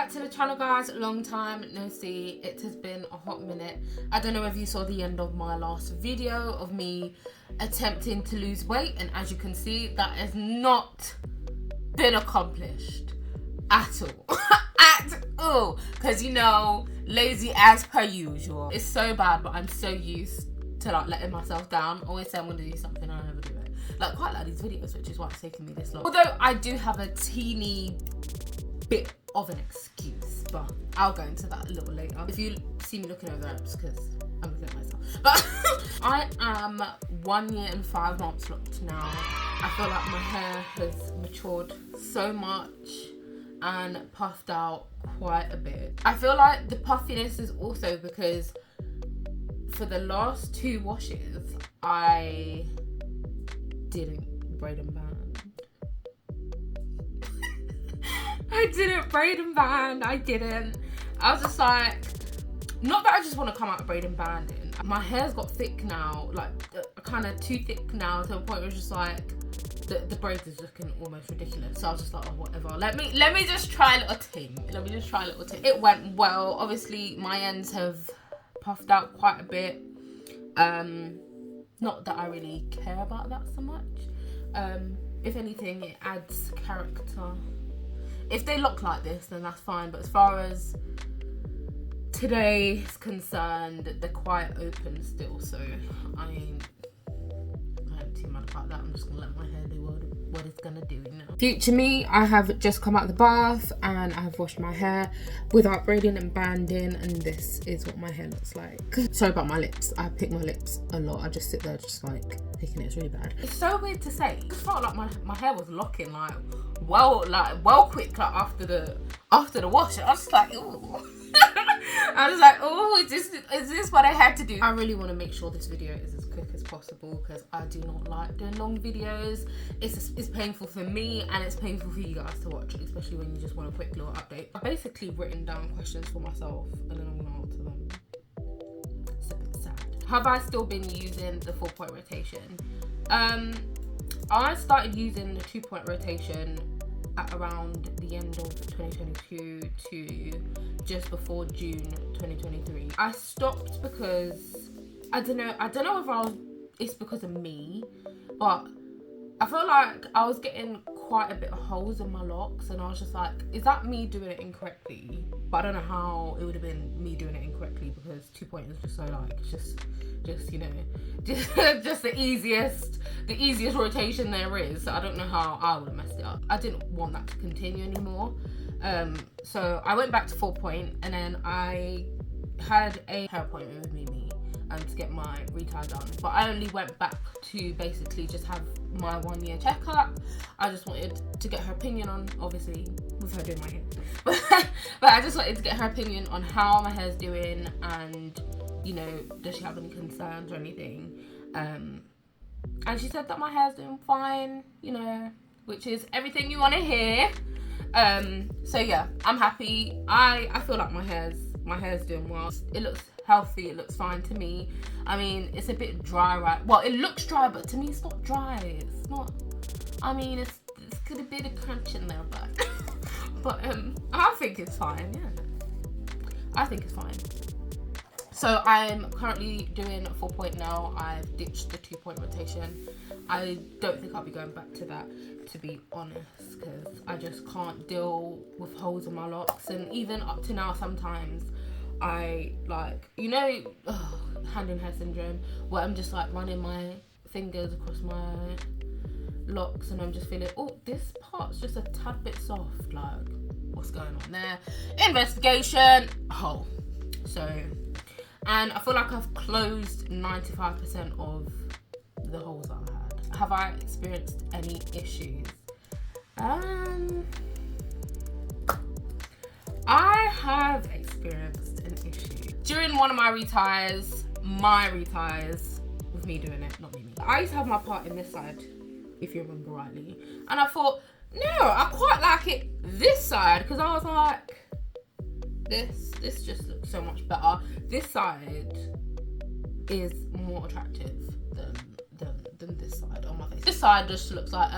back to the channel, guys. Long time no see. It has been a hot minute. I don't know if you saw the end of my last video of me attempting to lose weight, and as you can see, that has not been accomplished at all. At all, because you know, lazy as per usual. It's so bad, but I'm so used to like letting myself down. Always say I'm gonna do something and I never do it. Like, quite like these videos, which is why it's taking me this long. Although I do have a teeny bit of an excuse, but I'll go into that a little later. If you see me looking over there, it's because I'm looking at myself. But I am 1 year and 5 months locked now. I feel like my hair has matured so much and puffed out quite a bit. I feel like the puffiness is also because for the last 2 washes, I didn't braid and band. I didn't braid and band. I didn't. I was just like, not that I just want to come out of braid and banding. My hair's got thick now, like kind of too thick now, to a point where it's just like the braids is looking almost ridiculous. So I was just like, oh, whatever. Let me just try a little thing. It went well. Obviously, my ends have puffed out quite a bit. Not that I really care about that so much. If anything, it adds character. If they look like this, then that's fine. But as far as today is concerned, they're quite open still. So I ain't too mad about that. I'm just gonna let my hair do what it's gonna do now. Future me, I have just come out of the bath and I have washed my hair without braiding and banding, and this is what my hair looks like. Sorry about my lips. I pick my lips a lot. I just sit there just like picking it. It's really bad. It's so weird to say. It just felt like my hair was locking well quick, like after the wash. I was just like, ooh. I was like, oh, is this what I had to do? I really want to make sure this video is as quick as possible because I do not like doing long videos. It's painful for me and it's painful for you guys to watch, especially when you just want a quick little update. I've basically written down questions for myself and then I'm gonna answer them. It's a bit sad. Have I still been using the 4-point rotation? I started using the 2-point rotation at around the end of 2022 to just before June 2023. I stopped because I don't know if it's because of me, but I feel like I was getting quite a bit of holes in my locks and I was just like, is that me doing it incorrectly? But I don't know how it would have been me doing it incorrectly because 2-point is just so like just you know, just the easiest rotation there is. So I don't know how I would have messed it up. I didn't want that to continue anymore. So I went back to 4-point and then I had a hair appointment with Mimi to get my retie done. But I only went back to basically just have my 1-year checkup. I just wanted to get her opinion on, obviously, with her doing my hair. But I just wanted to get her opinion on how my hair's doing and, you know, does she have any concerns or anything. And she said that my hair's doing fine, you know, which is everything you want to hear. So yeah, I'm happy. I feel like my hair's doing well. It looks healthy, it looks fine to me. I mean, it's a bit dry, right? Well, it looks dry, but to me it's not dry. It's not, I mean, it's got a bit of crunch in there, but I think it's fine. Yeah, I think it's fine. So I'm currently doing 4-point now. I've ditched the 2-point rotation. I don't think I'll be going back to that, to be honest, because I just can't deal with holes in my locks. And even up to now, sometimes I like, you know, hand in hair syndrome, where I'm just like running my fingers across my locks and I'm just feeling, oh, this part's just a tad bit soft. Like, what's going on there? Investigation. Oh, so. And I feel like I've closed 95% of the holes that I had. Have I experienced any issues? I have experienced an issue. During one of my retires, with me doing it, not me. I used to have my part in this side, if you remember rightly. And I thought, no, I quite like it this side, because I was like, this just looks so much better. This side is more attractive than this side on my face. This side just looks like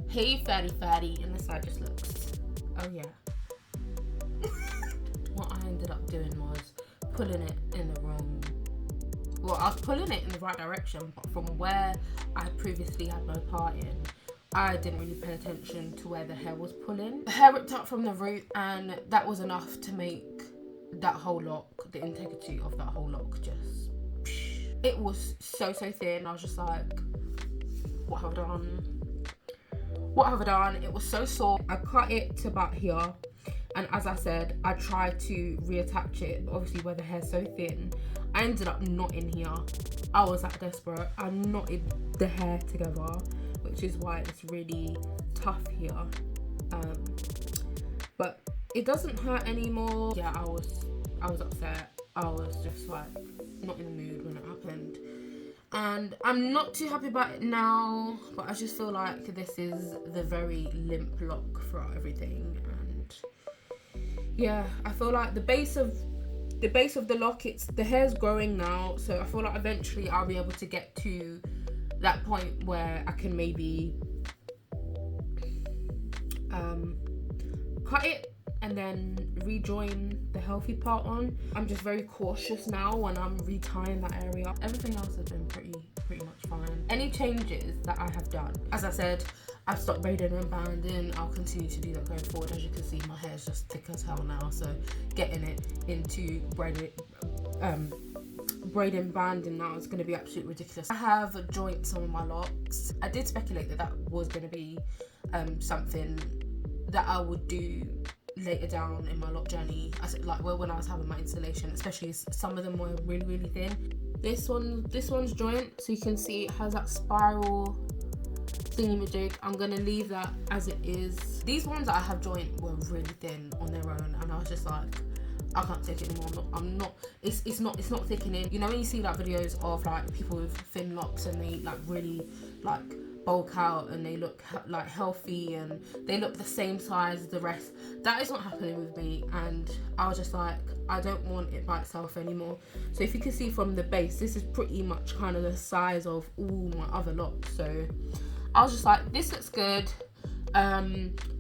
hey fatty, and this side just looks, oh yeah, What I ended up doing was pulling it in the wrong, well, I was pulling it in the right direction, but from where I previously had my part in, I didn't really pay attention to where the hair was pulling. The hair ripped up from the root, and that was enough to make that whole lock, the integrity of that whole lock, just, it was so thin. I was just like, what have I done? What have I done? It was so sore. I cut it to about here, and as I said, I tried to reattach it, but obviously where the hair's so thin, I ended up knotting here. I was that desperate. I knotted the hair together, which is why it's really tough here. But it doesn't hurt anymore. Yeah, I was upset. I was just like not in the mood when it happened. And I'm not too happy about it now, but I just feel like this is the very limp lock throughout everything. And yeah, I feel like the base of the lock, the hair's growing now, so I feel like eventually I'll be able to get to that point where I can maybe cut it and then rejoin the healthy part on. I'm just very cautious now when I'm retying that area. Everything else has been pretty much fine. Any changes that I have done, as I said, I've stopped braiding and banding. I'll continue to do that going forward. As you can see, my hair is just thick as hell now, so getting it into braiding banding now is going to be absolutely ridiculous. I have joined some of my locks. I did speculate that that was going to be something that I would do later down in my lock journey, like when I was having my installation, especially some of them were really thin. This one's joint, so you can see it has that spiral thingamajig. I'm gonna leave that as it is. These ones that I have joint were really thin on their own, and I was just like, I can't take it anymore. It's not thickening. You know when you see like videos of like people with thin locks and they like really like bulk out and they look like healthy and they look the same size as the rest. That is not happening with me, and I was just like, I don't want it by itself anymore. So if you can see from the base, this is pretty much kind of the size of all my other locks. So I was just like, this looks good.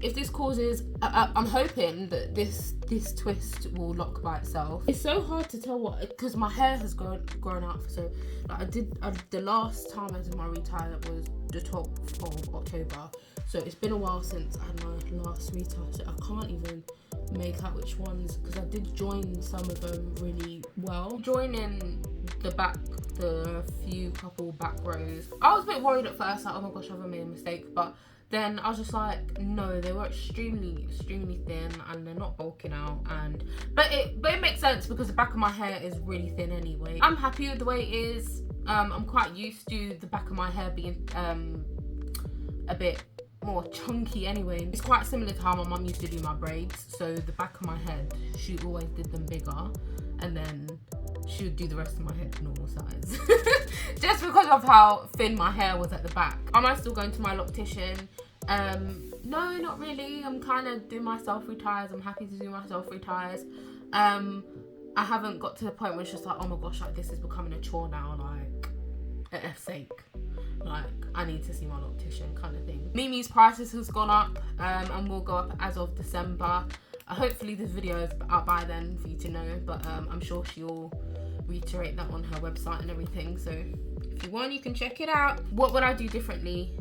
If this causes, I'm hoping that this twist will lock by itself. It's so hard to tell what, because my hair has grown out. So like the last time I did my retie, that was the 12th of October. So it's been a while since I had my last retie, so I can't even make out which ones, because I did join some of them really well. Joining the couple back rows, I was a bit worried at first, like, oh my gosh, have I made a mistake? But then I was just like, no, they were extremely thin and they're not bulking out. But it makes sense because the back of my hair is really thin anyway. I'm happy with the way it is. I'm quite used to the back of my hair being a bit more chunky anyway. It's quite similar to how my mum used to do my braids. So the back of my head, she always did them bigger, and then she would do the rest of my head normal size. Just because of how thin my hair was at the back. Am I still going to my Loctician? No, not really. I'm kind of doing my self retires. I'm happy to do my self retires. I haven't got to the point where it's just like, oh my gosh, like this is becoming a chore now, like at F's sake. Like I need to see my Loctician kind of thing. Mimi's prices has gone up and will go up as of December. Hopefully this video is out by then for you to know, but I'm sure she'll reiterate that on her website and everything. So if you want, you can check it out. What would I do differently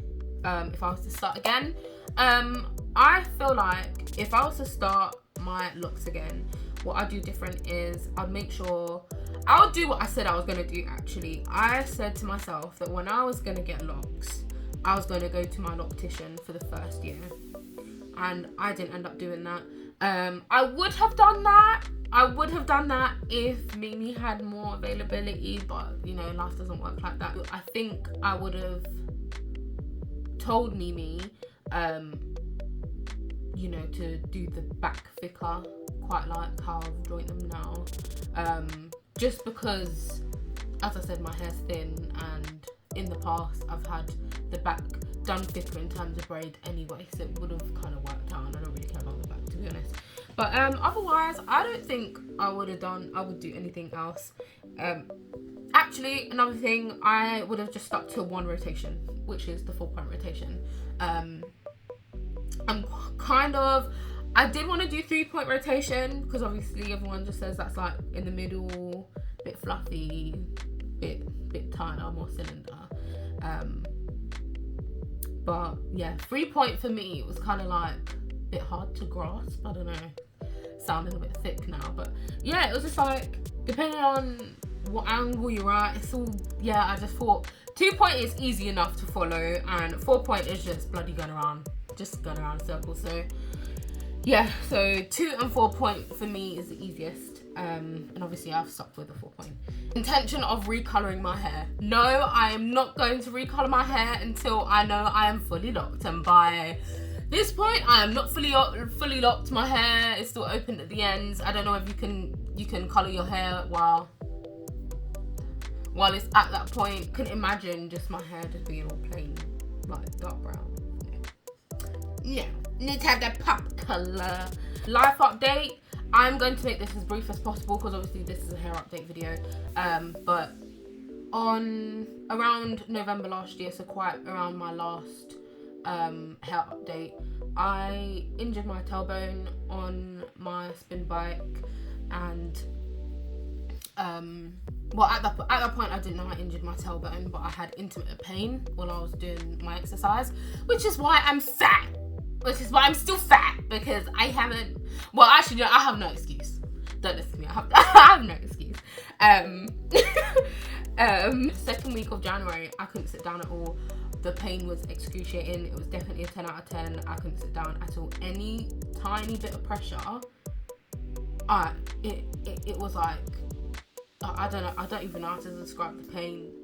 if I was to start again? I feel like if I was to start my locks again, what I'd do different is I'd make sure I would do what I said I was going to do. Actually, I said to myself that when I was going to get locks, I was going to go to my Loctician for the first year, and I didn't end up doing that. I would have done that if Mimi had more availability, but you know, life doesn't work like that. I think I would have told Mimi you know, to do the back thicker, quite like how I've joined them now, just because, as I said, my hair's thin, and in the past I've had the back done thicker in terms of braid anyway, so it would have kind of worked out, and I don't really care about the back, to be honest. But otherwise, I don't think I would do anything else. Actually, another thing, I would have just stuck to one rotation, which is the 4-point rotation. I did want to do 3-point rotation because obviously everyone just says that's like in the middle, bit fluffy, bit tighter, more cylinder. But yeah, 3-point for me was kind of like a bit hard to grasp. I don't know, sounding a bit thick now, but yeah, it was just like depending on what angle you're at, it's all, yeah, I just thought 2-point is easy enough to follow and 4-point is just bloody going around in circles. So yeah, so 2 and 4-point for me is the easiest, and obviously I've stuck with the 4-point. Intention of recolouring my hair. No, I am not going to recolor my hair until I know I am fully locked, and by this point I am not fully locked. My hair is still open at the ends. I don't know if you can colour your hair while it's at that point. Couldn't imagine just my hair just being all plain, like dark brown. Yeah, need to have that pop colour. Life update. I'm going to make this as brief as possible because obviously this is a hair update video. But on around November last year, so quite around my last hair update, I injured my tailbone on my spin bike, and well, at that point I didn't know I injured my tailbone, but I had intermittent pain while I was doing my exercise, which is why I'm fat. Which is why I'm still fat, because I haven't, well, actually, no, I have no excuse. Don't listen to me, I have no excuse. Second week of January, I couldn't sit down at all. The pain was excruciating. It was definitely a 10 out of 10. I couldn't sit down at all. Any tiny bit of pressure, it was like, I don't know, I don't even know how to describe the pain.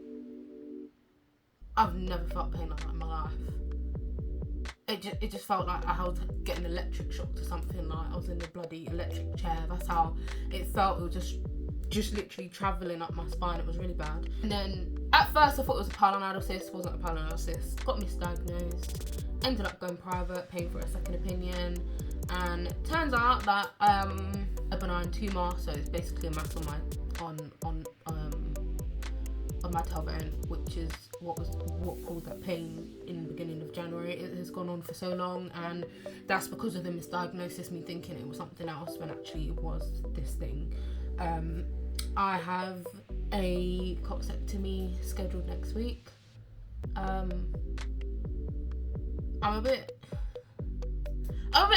I've never felt pain like that in my life. It just felt like I was getting an electric shock to something, like I was in the bloody electric chair. That's how it felt. It was just literally travelling up my spine. It was really bad. And then at first I thought it was a pilonidal cyst. It wasn't a pilonidal cyst. Got misdiagnosed. Ended up going private, paying for a second opinion. And turns out that a benign tumour, so it's basically a mass on my tailbone, which is what caused that pain in the beginning of January. It has gone on for so long, and that's because of the misdiagnosis, me thinking it was something else when actually it was this thing. I have a coxectomy scheduled next week. I'm a bit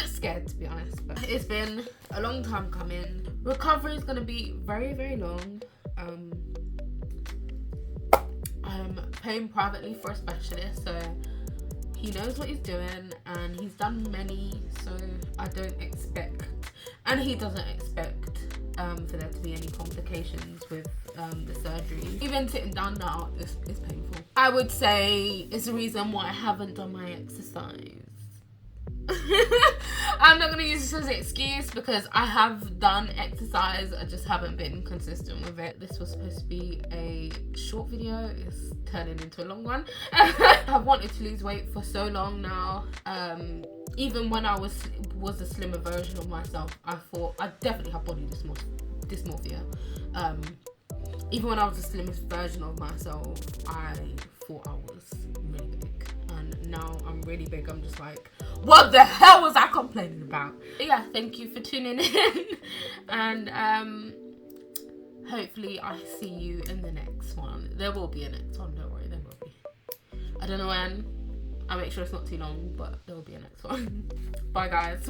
scared, to be honest, but it's been a long time coming. Recovery is going to be very, very long. I'm paying privately for a specialist, so he knows what he's doing, and he's done many, so I don't expect, and he doesn't expect for there to be any complications with the surgery. Even sitting down now is painful. I would say it's the reason why I haven't done my exercise. I'm not going to use this as an excuse because I have done exercise, I just haven't been consistent with it. This was supposed to be a short video, it's turning into a long one. I've wanted to lose weight for so long now. Even when I was a slimmer version of myself, I thought I definitely have body dysmorphia. Even when I was the slimmest version of myself, I thought I was really big, and now I'm really big. I'm just like, what the hell was I complaining about? But yeah, thank you for tuning in, and hopefully I see you in the next one. There will be a next one, don't worry, there will be. I don't know when. I'll make sure it's not too long, but there will be a next one. Bye guys.